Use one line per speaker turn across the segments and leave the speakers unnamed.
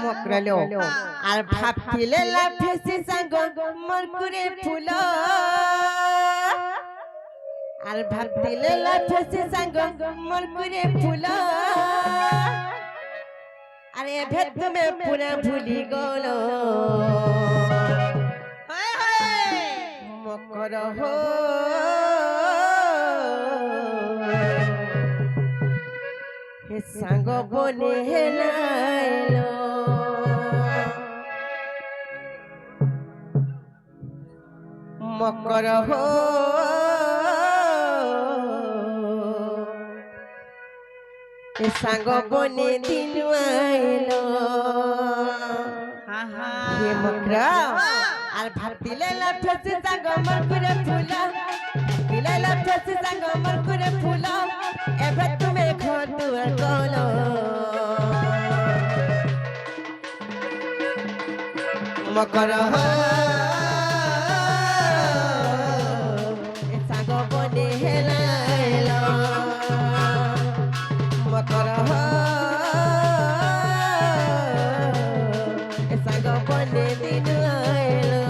মকরালো আর ভাবছিলে লাফেছে সাঙ্গ মরকুরে ফুল আর ভাবছিলে লাফেছে সাঙ্গ মরকুরে ফুল আরে ভেদ তুমি পুরা ভুলি গলো মকর হো হে সাঙ্গ বনে হেলাইলো মকর হো হে সাঙ্গ বনে দিন আইলো হে মকরা আর ভাবতিলে লাফেছে সাঙ্গ মর করে ফুলা দিলে লাফেছে সাঙ্গ মর করে ফুলা এবার তুমি ঘর দুয়ার গলো মকর হো সাঙ্গ বনে হেলাইলো মকর হো সাঙ্গ বনে দিন আইলো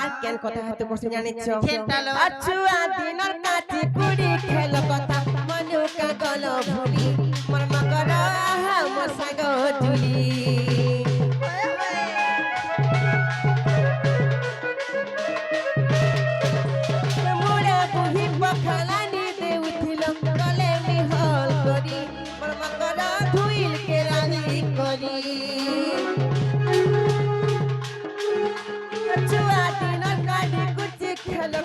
আর কেন কথা হতে বসে জানিছ আছুয়া দিনর কাছে কুড়ি খেল কথা মনুকা গল ভুলি মর মকর মোর সাঙ্গ জুলি মুড়ে বুহি পখালানি দে উঠিল গলে মিহল করি মর মকর ধুইল কে রানি করি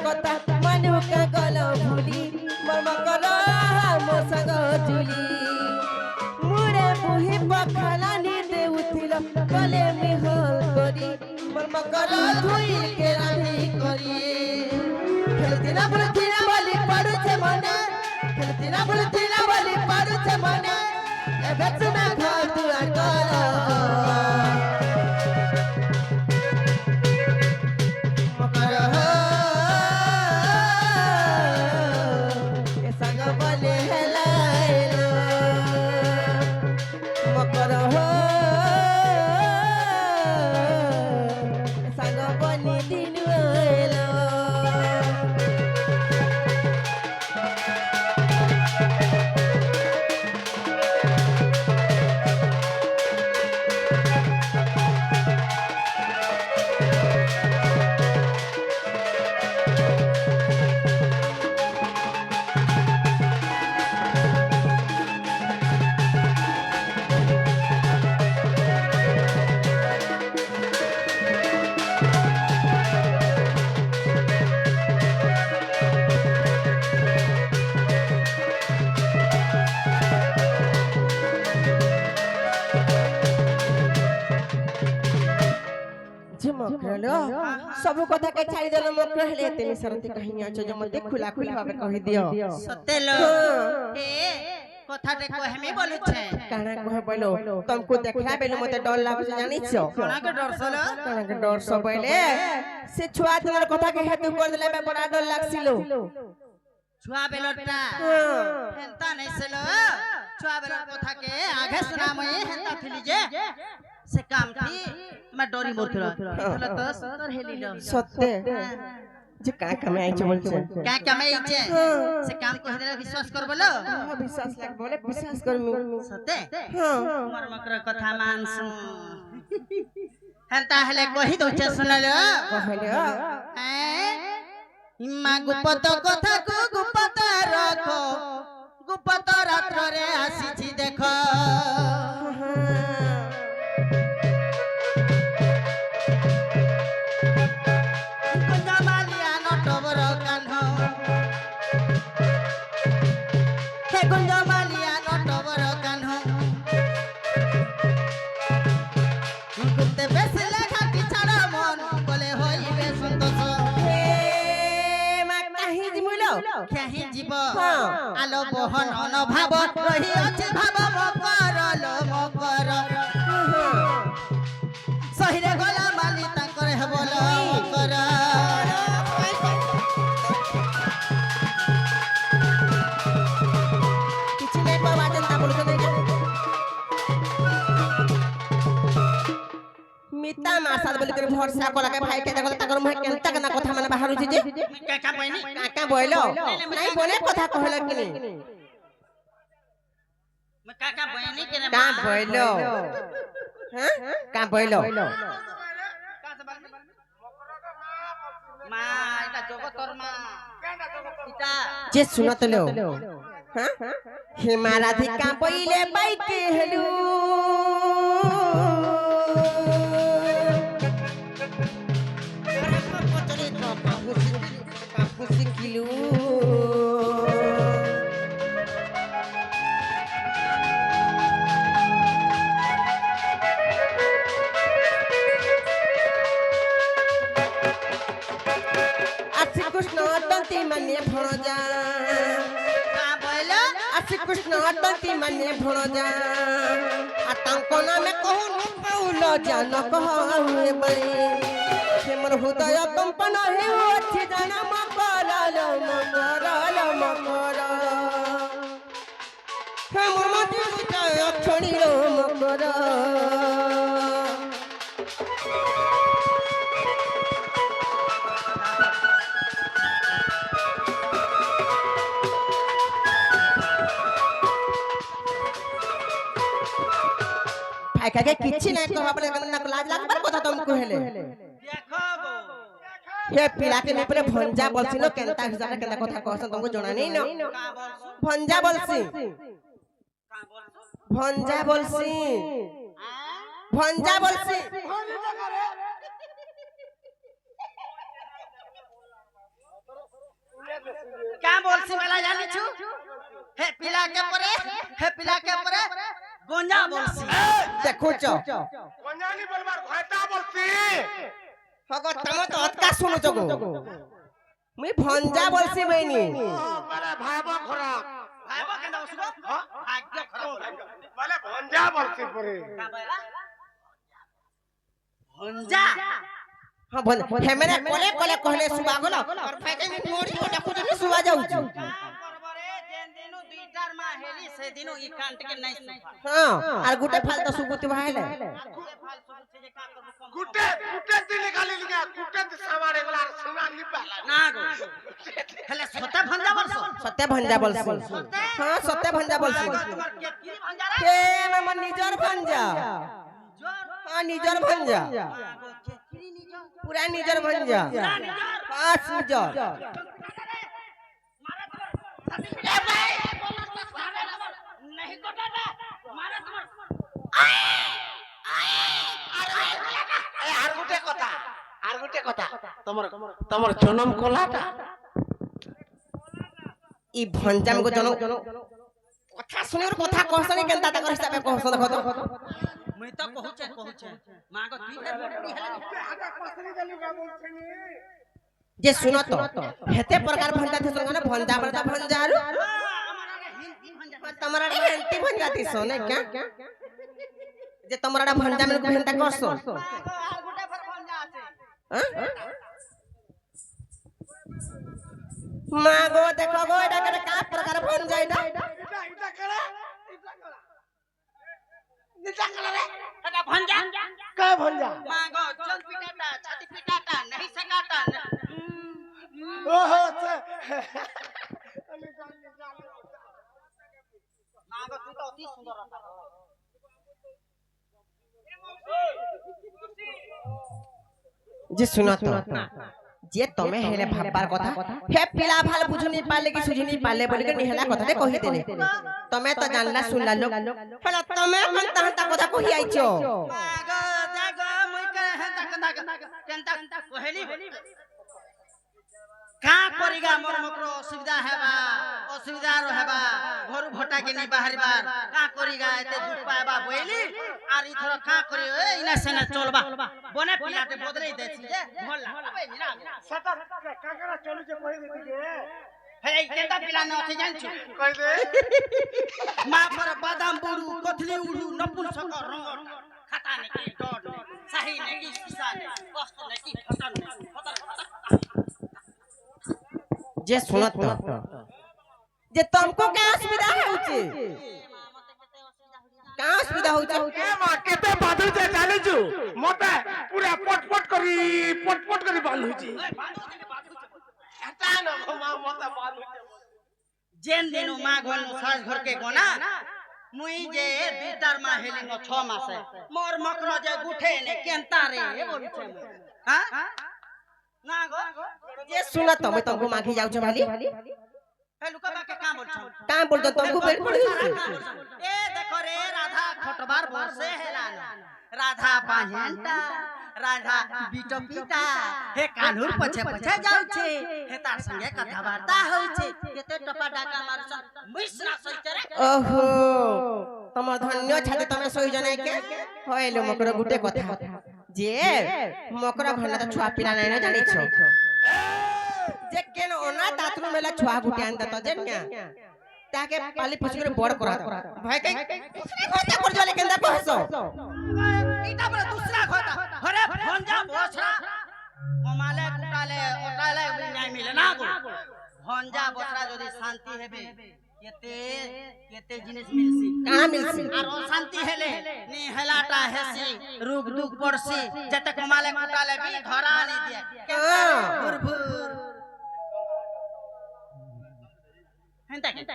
কথা মনুকা গল ভুলি মর্ম কর মোর সাঙ্গ জুলি মুড়ে বুহি পখালানি দে উঠিল গলে মিহল করি মর্ম কর ধুইল কে রানি করি খেলতি না বলি পড়ুছে মনে খেলতি না বলি পড়ুছে মনে এবে তুমি ঘর দুয়ার গলো सब कथा के छाड़ी देलो मकर हेले तेनी सरती कहिनी अछि जे मते खुला खुला भाबे कहि दियो
सतेलो ए कथाटे कहमे बोलु छे
काना कह बोलो तुमको देखला बेलो मते डर लागो जानि छो
काना के डर सलो
काना के डर सब बोले से छुआ दिनर कथा के हेतु कर देले बे बड़ा डर लागसिलो
छुआ बेलटा हेंता नै सलो छुआ बेलर कथा के आगे सुनामई हेंता थिली जे से काम थी मैं डोरी मोथरा थला तो सुंदर हेलिलो
सत्य जे का कमे आइछ बोलछे
का कमे आइछ से काम कहि देला विश्वास कर बोलो
विश्वास लाग बोले विश्वास कर
सत्य हां हमर मकर कथा मानसु हेंता हेले कहि दोछे सुनलो
कहलो
इम्मा गुप्त कथा को गुप्त रखो गुप्त रात्र रे आसीछि देखो শুনতে বেশি লেখা পিছাড় মন বলে হইবে সন্তোষ
হে মা কাহি জিমুলো
কেহি জীব
হ্যাঁ।
আলো বহন অনভাব রহি আছে ভাব মকর লো মকর সহিরে গলা মালি তাঙ্কর হেবল মকর
কিছু নাই কো বাজে তা বলছো দেখো মিতা মাসাদ বলি করে ভরসা কলাকে ভাই কে দেখো তাকর মুহে কেনতা কেনা কথা মানে বাহারুছি যে
কাকা পাইনি
কাকা বইলো নাই বলে কথা কহলা কিনি
কাকা পাইনি কেনে
কা বইলো হ্যাঁ কা বইলো
মা এটা জগতর মা এটা
যে শুনত লো হ্যাঁ হিমা রাধিকা বইলে বাইকে হেলু শিখিলু আছি কৃষ্ণ দন্তি মানে ভণজা
কা বইলো
আছি কৃষ্ণ দন্তি মানে ভণজা আতঙ্ক নামে কহুন পাউল জান কহুয়ে বলি সে মোর হৃদয় কম্পন হেউ আছে জানা মকর হে মোর মতি হৃদয় অক্ষণী মকর ভাই কাকে কিছি নাই কহবা বলে না লাজ লাগবার কথা তুমকু হেলে
দেখো গো
হে পিলাকে নে পরে ভঞ্জা বলছিল কেনতা হিসাবে কেনতা কথা कहसन तुमको जाना नहीं न
কা বলছো
ভঞ্জা বলছি
কা বলছো
ভঞ্জা বলছি ভঞ্জা বলছি
কা বলছি মেলা জানিছু হে পিলা কে পরে গঞ্জা বলছি
দেখুছ
গঞ্জানি বলবার ভয়টা বলছি
হগো তম তো অতকা শুনুছ গো মুই ভঞ্জা বলছি বইনি
বলে ভাইব খরাক
ভাইবা কেনতা বসু ভাগ্য খারাপ
বলে ভঞ্জা বলছি পরে
কা বইলা হঞ্জা
हां भन हेमेरे कोले कोले कहले सुबा गलो और फाइके मु मोड़ी को देखु जे सुबा जाउछु
করবরে যেন দিনু দুইটার মা হেলি সে দিনু ই কান্টকে নাই সুফা
हां আর গুটে ফাল তো সুবুতি ভাইলে
ফাল সুবুতি যে কা করব কম
গুটে গুটে দিলে খালি লিখা গুটে সামার এগুলা আর সোনা নিপালা
না গো হেলে সতে ভঞ্জা বলছো
सत्य भंजा बोलसी हां सत्य भंजा बोलसी
তোমার কে কি ভঞ্জা রে
हे मन निजर भंजा
জোর
हां निजर भंजा
আগো কে কি নিজ
पूरा निजर भंजा
পুরা নিজর
हां निजर
ए भाई नहीं कोटाटा मारे তোমার
আর গুটে কথা তোমার তোমার জনম কোলাটা
ই भंजा को जनो কথা শুনে কথা कहसनी केनता तकर हिसाबे कहसन देखो तो
মই তো কহুছে মা গো তুই ফের বড়ি হেলে
जे सुनो तो हेते प्रकार भंजा थे संगने भंजा बरता भंजा आरु
আমার আগে হিন্দি ভঞ্জা
तमरा हेंती भंजा ती सोने क्या जे तमरा भंजा में को हेंता करसो
আর গোটা ফের ভঞ্জা আছে
मां गो देखो गो एटा करे का प्रकार भंजा एटा
এটা করে নিটা করে রে
এটা ভঞ্জা
কা ভঞ্জা
মা গো চল পিটাটা ছাতি পিটাটা नहीं सकाता
ওহো আচ্ছা
মা গো তুই তো অতি সুন্দর আতা
जे सुनो तो जे तमे हेले भाबबार कथा हे पिला भाल बुझुनी पाले की सुझुनी पाले बोली के निहला कथा रे कहि देले तमे तो जानला सुनला लोग हेला तमे मन तहता कथा कहि आइछो
मा गो जागो मुई के हेंता केंता कहली কা করিগা মোর মকর অসুবিধা রহেবা ঘরু ভটা কে নি বাহারিবার কা করিগা এতে দুঃখ পাইবা বইলি আর ইথর কা করি ইনা সেনা চলবা বনে পিলাতে বদলাই দেছি যে ভাল লাগবে মিনা
সেটা কাকারা চলে যে কই দিবি যে
হে এই কেনটা পিলা ন আছে জানছু
কই দে
মা পর বাদাম বুড়ু কথলি উড়ু নপুন সক রঙ খাতা নাকি ডট সাহি নাকি কিসা কষ্ট নাকি ফটন
जे सुनत जे तुमको क्या असुविधा होची क्या असुविधा होची
ए मा केते बादल जे चालुछु मते पूरा पटपट करी बांधुची एटा न मा मते बांधुची
जेन दिनो मा घर सास घर के गोना मुई जे बीटार मा हेलिंग 6 मासे मोर मकरो जे गुठे ने केनता रे ए बोलछे हां ना गो
जे सुनत मैं तुमको मांगी जाऊ छ भाली
हे लुका के काम बोलछो
का बोलतो तुमको बेल पड़ी
ए देखो रे राधा खटबार बरसे हेलान राधा पांजेंटा राधा बीटो पीटा हे कान्हुर पछे पछे जाउ छे हे तार संगे कथा वार्ता होय छे केते टपा डाका मारछ मिसना सहित रे
ओहो तुम धन्य छाती तुम सही जने के होइलो मकर गुटे कथा जे मकर भना तो छुआ पिला नै न जानि छ जे केन ओना दातरू मेला छुआ गुटे आन त जेन्या ताके पाली पछिकर बड़ करा भाई के खता कर जले केंदा कहसो
इटा बड़ा दूसरा खोता हरे भंजा बसरा कमाले कुटाले ओटाले नहीं मिले ना गो भंजा बसरा जदी शांति हेबे केते जिनिस मिलसी
का मिलसी
और शांति हेले नी हेलाटा हेसी रुक दुख पड़सी जते कमाले कुटाले भी धरा नहीं दिए भुरभुर हेंता केता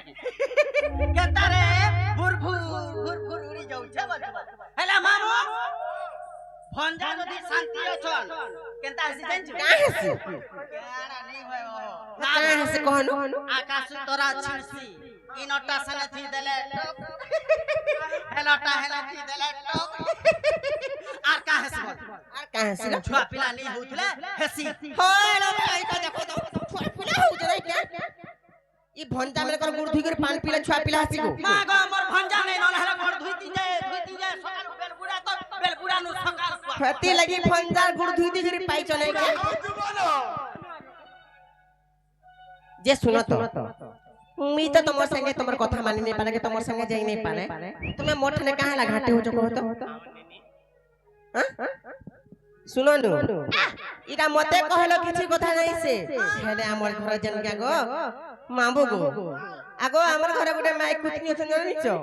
रे भुरभुर उड़ी जाउ छे बचवा हेला मामू भंजा जदी शांति अछन केनता हसी जानछु
का हसी
केरा नहीं होय
का हसी कहनु
आकाश तोरा छिड़सी इनोटा सने थी देले हेलोटा हेला थी देले आर का हसी छुआ पिला नहीं होतले हसी
होलो भाई का देखो तो छुआ पिला हो जरे क्या ई भंजा मेरे कर गुड़ धुई कर पानी पिला छुआ पिला हसी को
मां गो मोर भंजा नहीं न हेला गुड़ धुईती जाए सकाल बेलबुड़ा नु सकाल
फती लगी भंजा गुड़ धुईती जरी पाई चले के जे सुनो तो मी तो तुमर संगे तुमर कथा मानी नहीं पारे के तुमर संगे जाई नहीं पारे तुम्हें मोठ ने काहे ला घाटे हो जो कहो तो हां सुनो नु इटा मते कहलो किछि कथा नहीं से हेले हमर घर जन के गो मामू गो आगो हमर घर गुटे माई कुतनी अछन नहीं छो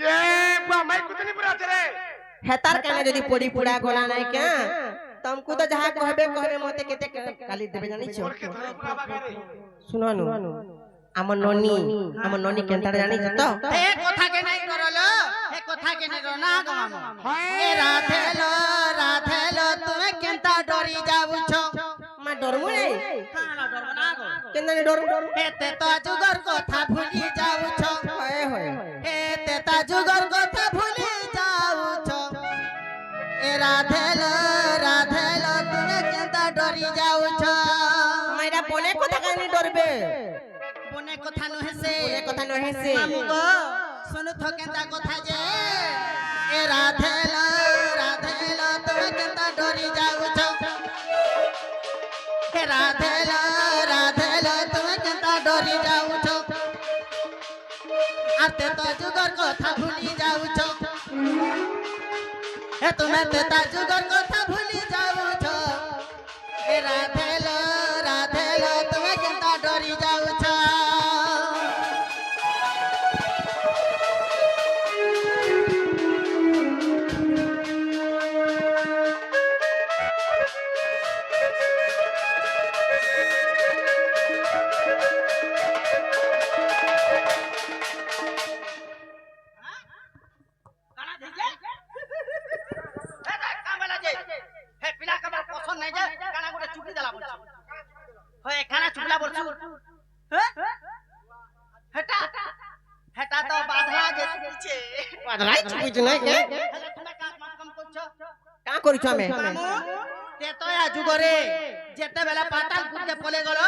ये बा मैं कुतनी पुरा रे
हेतार काने जदी पोड़ी पुड़ा गोला नहीं क्या तुमको तो जहां कहबे मते केते काली देबे जानि छो सुनो नु हमर नोनी केनता जानि छ तो
ए कथा के नहीं करलो ए कथा के नहीं रोना गम ए राधेलो तुमे केनता डरी जाउ छो
मा डरमु नहीं
काला डरबो ना गो
केनता नहीं डरू
एते तो जुगर कथा भूली जाउ छो
होय होय
एते तो जुगर कथा भूली जाउ छो ए राधेलो तुमे केनता डरी जाउ छो
माइरा बने कथा कानी डरबे
बने कथा न हेसे
मामू
गो सुनु थो केनता कथा जे ए राधेलो तुमे केनता डरी जाउ छो हे राधेलो तुमे केनता डरी जाउ छो आते तो जुगर कथा भूली जाउ छो हे तुमे तेता जुगर कथा भूली जाउ छो हे राधेलो तुमे केनता डरी जाउ छो
बादलाई छुई ज नहीं के का करिछ हमें
তেতয়া যুগরে যেতে বেলা পাতালপুর কে পলে গেল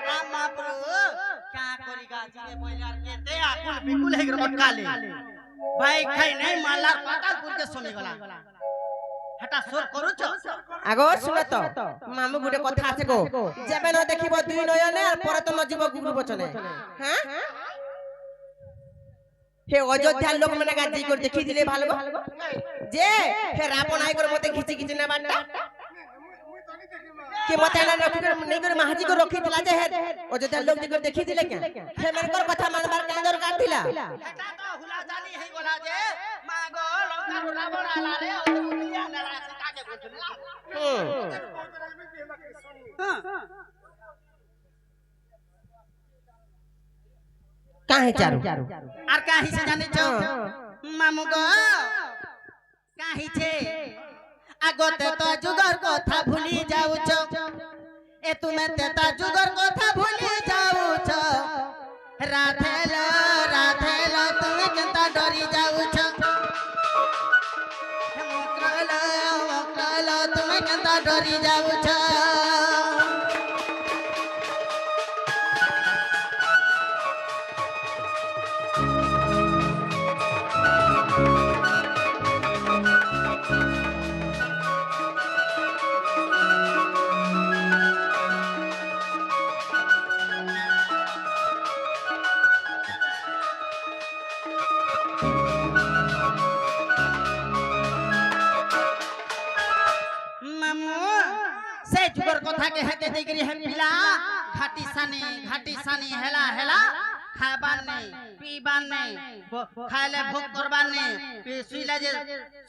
রাম মহাপ্রভু কা করি গাজিয়ে বইলে আর কেতে আকুল বিকুল হয়ে গেল মটকালে ভাই খাই নাই মালার পাতালপুর কে সমি গলা হটা সোর করুছ
আগো শুন তো মামু গুটে কথা আছে গো যেবে ন দেখিব দুই নয়নে আর পরে তো নজিব গুরু বচনে হ্যাঁ হে অযোধ্যার লোক মানে গাজি করে দেখি দিলে ভালো যে হে রাবণ আই করে মতে খিচি খিচি না বান্ডা के मते ना रखी नहीं कर महाजी को रखी दिला जे है अयोध्या लोग जी को देखी दिले क्या हे मन कर कथा मानबार का दरकार थिला
এটা তো হুলা জানি হেই গলা যে মাগো লঙ্কার রাবণ আলারে অতগুলিয়া না আছে কাকে বলছিস
काहे चारू
আর কাহি সে জানি ছ মামু গো কাহি ছে আগতে তো যুগর কথা ভুলি যাউছ এ তুমি তেতা যুগর কথা ভুলি যাউছ রাধেলো রাধেলো তুমি কেনতা ডরি যাউছ মকরলো তুমি কেনতা ডরি যাউছ से जुगर कथा के हेते देगरी हे पिला घाटी सानी हेला हेला खाबान नहीं पीबान नहीं खाइले भोग करबान नहीं सुइला जे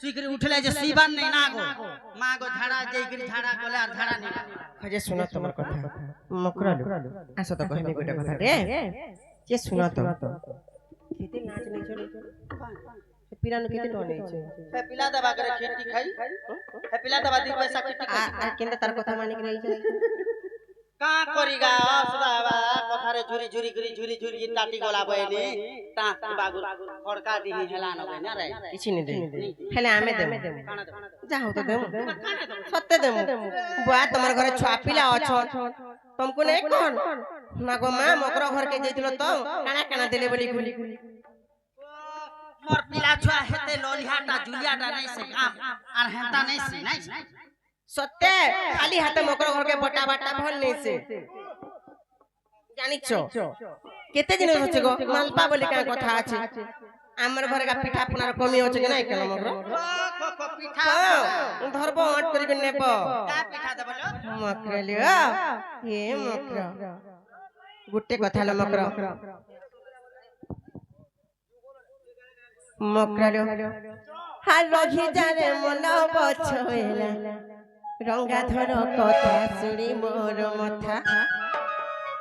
सुइकरी उठले जे सीबान नहीं ना गो मां गो झाड़ा जेगरी झाड़ा कोले और झाड़ा नहीं
खजे सुनो तमर कथा मकरालु आसो तो कहमे गोटा कथा रे जे सुनो तो केते नाच नहीं छोड़ी पिरानो केते न नहीं छे
हे पिला दबा करे खेती खाई हे पिला दबा दी पैसा खेती खाई
आ केंदा तार कथा मानिक रही छे
का करिगा सदाबा कथारे झुरी झुरी करी झुरी झुरी टाटी गला बइले ता बागु खड़का दी हेला न बइना रे
किछि नहीं दे हेले आमे दे जाओ तो दे सत्य दे बुआ तमर घरे छुआ पिला अछ तुमको नहीं कोन मागो मां मकरो घर के जइतिलो तो काना काना देले बोली गुली
मोर पिला छुआ हेते लोलिहाटा जुलियाटा नहीं से काम और हेता नहीं से नहीं
सत्य खाली हाथे मकरो घर के बटा बटा भल नहीं से जानिछो केते दिन होचे गो मालपा बोली का कथा আছে हमर घर का पिठा पुनार कमी होचे कि नहीं केलो मकरो
पिठा
धरबो हट करी नेबो
का पिठा देबलो
मकरो लियो हे मकरो गुट्टे कथा ल मकरो मकरो हाल रही जाने मन बछोएला रंगाधर कथा सुनी मोर मथा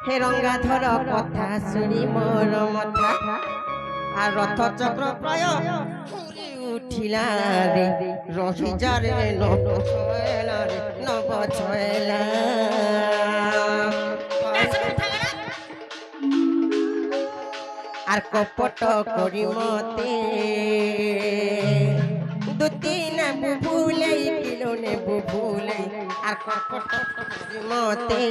हे रंगाधर कथा सुनी मोर मथा आ रथ चक्र प्राय उड़ी उठिला रे रही जारे न बछोएला रे न बछोएला আর কপট করি মতে দুতি না বুবুলাই কিলোনে বুবুলাই আর কপট করি মতে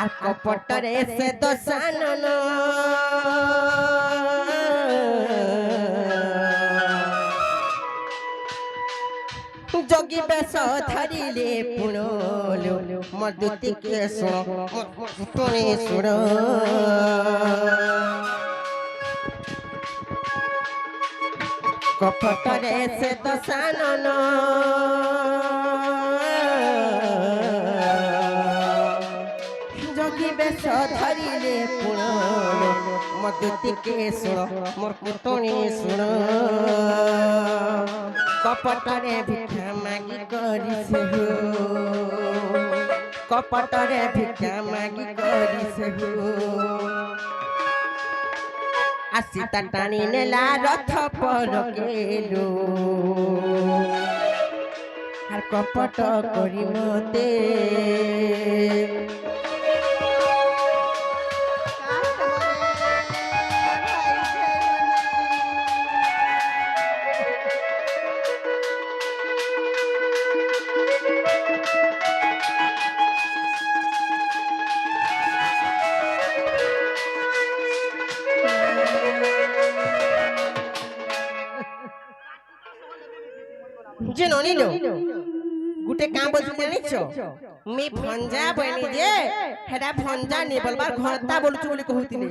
আর কপটরে সে দশানন যোগী বেশ ধরিলে পুণলো মধুতি কে শুনে শুণ কপটরে সে দশানন বেশ ধরিলে পুণল মধুতি কে শুণ মোর কুটনি শুণ কপটরে ভিক্ষা মাগি করিছে হো কপটরে ভিক্ষা মাগি করিছে হো আসিতা টানি নেলা রথ পর গেলো আর কপট করি মতে যে ননিলো গুটে কাম বলছি জানিছ মি ভঞ্জা বইনি যে হেডা ভঞ্জা নি বলবার ঘরতা বলছু বলি কহুতিলে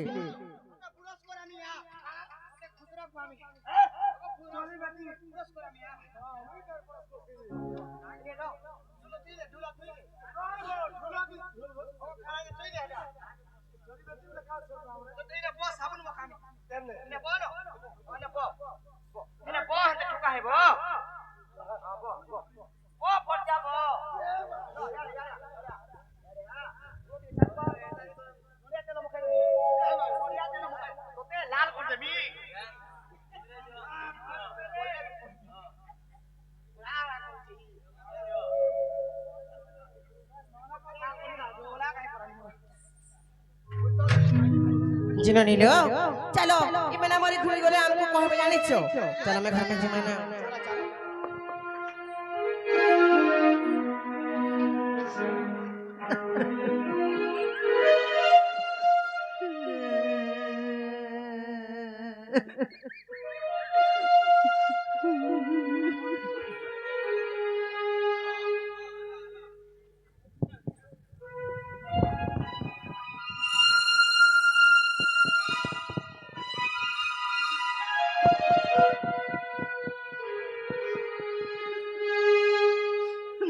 जिनो नीलो चलो इमना मोरी धुली गले हमको कहबे जानिछो चलो मैं घर में जिमाना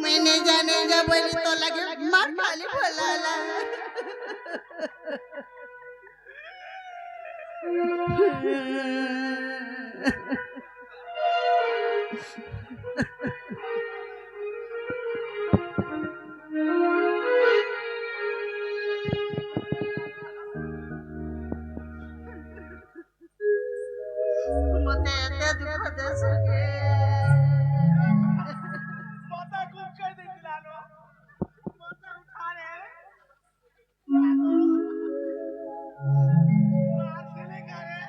मैंने जाने जब बोली तो लगे मार खाली बोलाला मते एते दुख दे सके
माता गुम कर दे दिलानो माता उठा रे मां खेले करे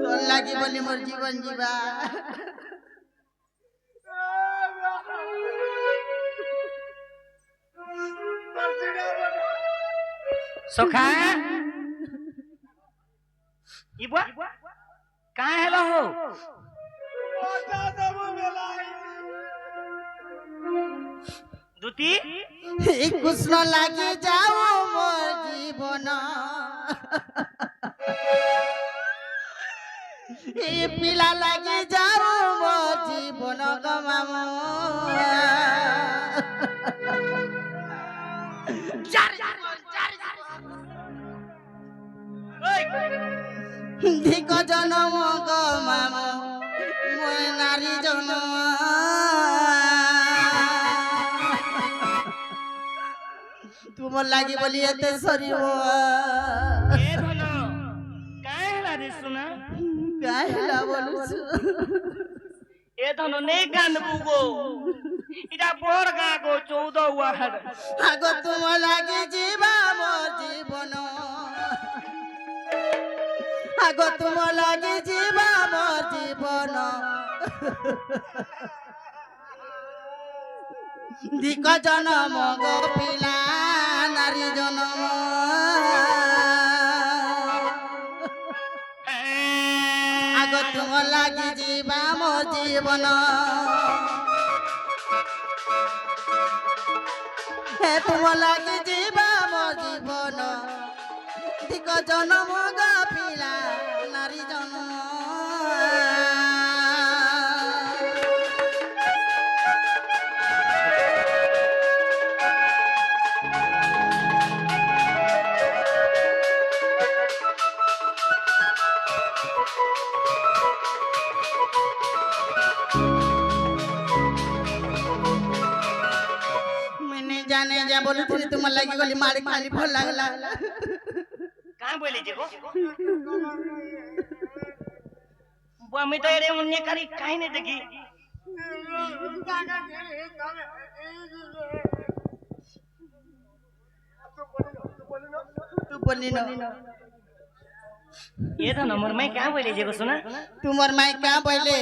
तो लगी बोली मोर जीवन जीवा
सोखा इबा काहे हेलो हो मोटा दब बेलाई दुती
कृष्ण लगी जाओ मोर जीवन ए पिला लगी जाओ मोर जीवन गमामो धिक जनम गमाम मोर नारी जनम तुम लागी बोली एते शरीर
ए धनो काहे हेला रे सुना
काहेला बोलुछु
ए धनो ने गान बुगो इटा बोर गा गो 14 वाहड
आगो तुम लागी जीवा मोर जीवन आगो तुम लागी जीवा मोर जीवन धिक जनम गो पिला नारी जनम आगो तुम लागी जीवा मोर जीवन हे तुम लागी जीवा मोर जीवन धिक जनम गो पिला नारी जनम मैंने जाने जा बोली थी तुम लगी गली मारी खाली भल लागला
कहां बोले जे गो
আমি তো এরে অন্য কারি কাই না দেখি
तू बोली ना
ये तो नंबर में क्या बोले जे को सुना
तुम्हार माई क्या बोले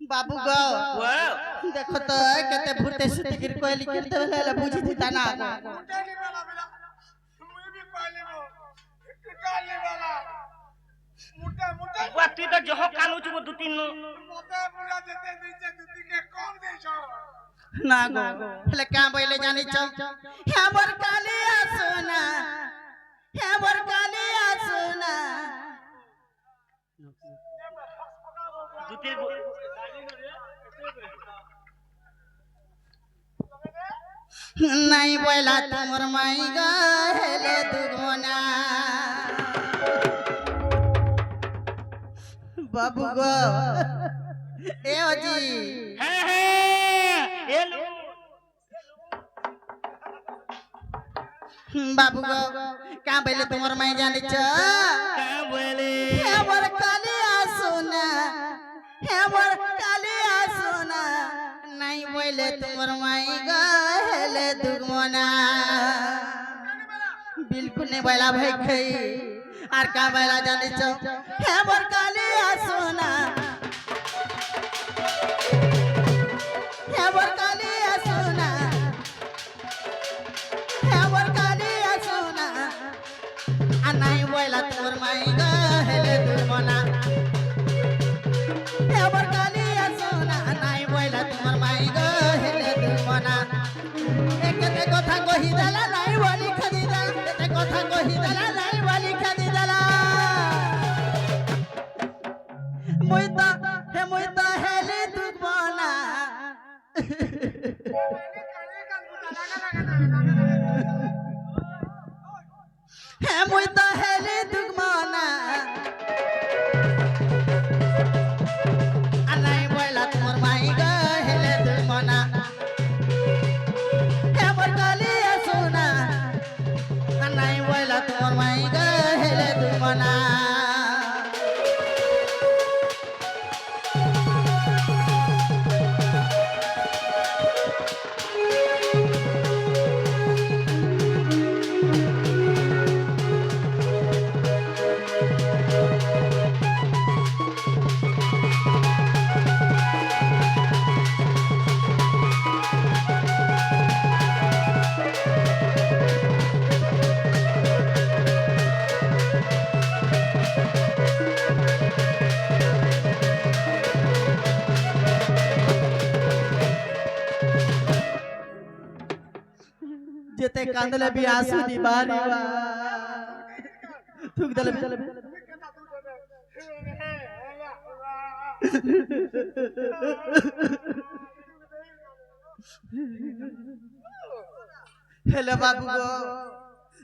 बाबू गो देखो तो केते भूते सुते गिर कोइली करते वाला बुझी थी तना
वा तू तो जो कानू चुको दो तीन
ना गो ले क्या बोले जानी चौ हे बर कालिया सोना हे बर कालिया सोना
दो तीन
नहीं बोला तुमर माई गले दुगोना बाबू गो ए ओजी
ये लो
बाबू गो का बोले तुमर माई जानी छ
क्या बोले
हे बर कालिया सोना हे बर कालिया सोना नहीं बोले तुमर माई गले दुगोना बिल्कुल नहीं बोला भाई खई আর কা বেলা জানিছ হে बर कालिया सोना হে बर कालिया सोना হে बर कालिया सोना आ नहीं बोला तोर माई गले दुगोना हे बर कालिया सोना नहीं बोला तोर माई गले दुगोना एकते কথা কহি দেলা নাই বলি খাদি দেলা একতে কথা কহি দেলা নাই বলি খাদি দেলা মুইতা হেলি দুগমনা হে মুইতা হেলি দুগমনা আনাই বইলা তোমার মাই গহেলে দুগমনা হে बर कालिया सोना আনাই বইলা তোমার মাই গহেলে দুগমনা যেতে কান্দলে বি আসু দিবারি থুক দলে हेलो बाबू गो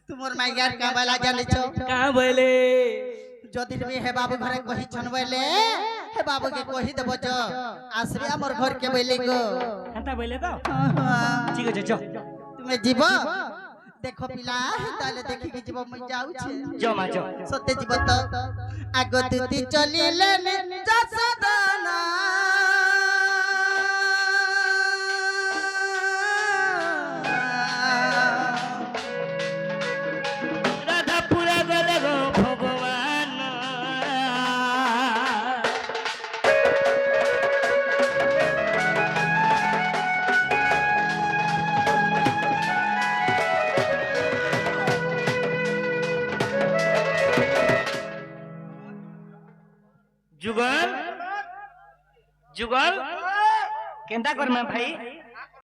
तुमर माइयार का बाला जानिছ
क्या बोले
যদি তুমি হে বাবু ঘরে কহি ছন বইলে হে বাবু কে কহি দেব জ আসবে আমার ঘর কে বইলে গো
এন্তা बोले তো ঠিক আছে চল
তুমি জীব দেখো পিলা তাহলে দেখি কি জীব মই যাউছে
যাও মা যাও
সত্যি জীব তো আগ তুতি চলিলে যশোদানা
রাধা পুরা গলে গো ভগবান जुगल जुगल केंता कर मैं भाई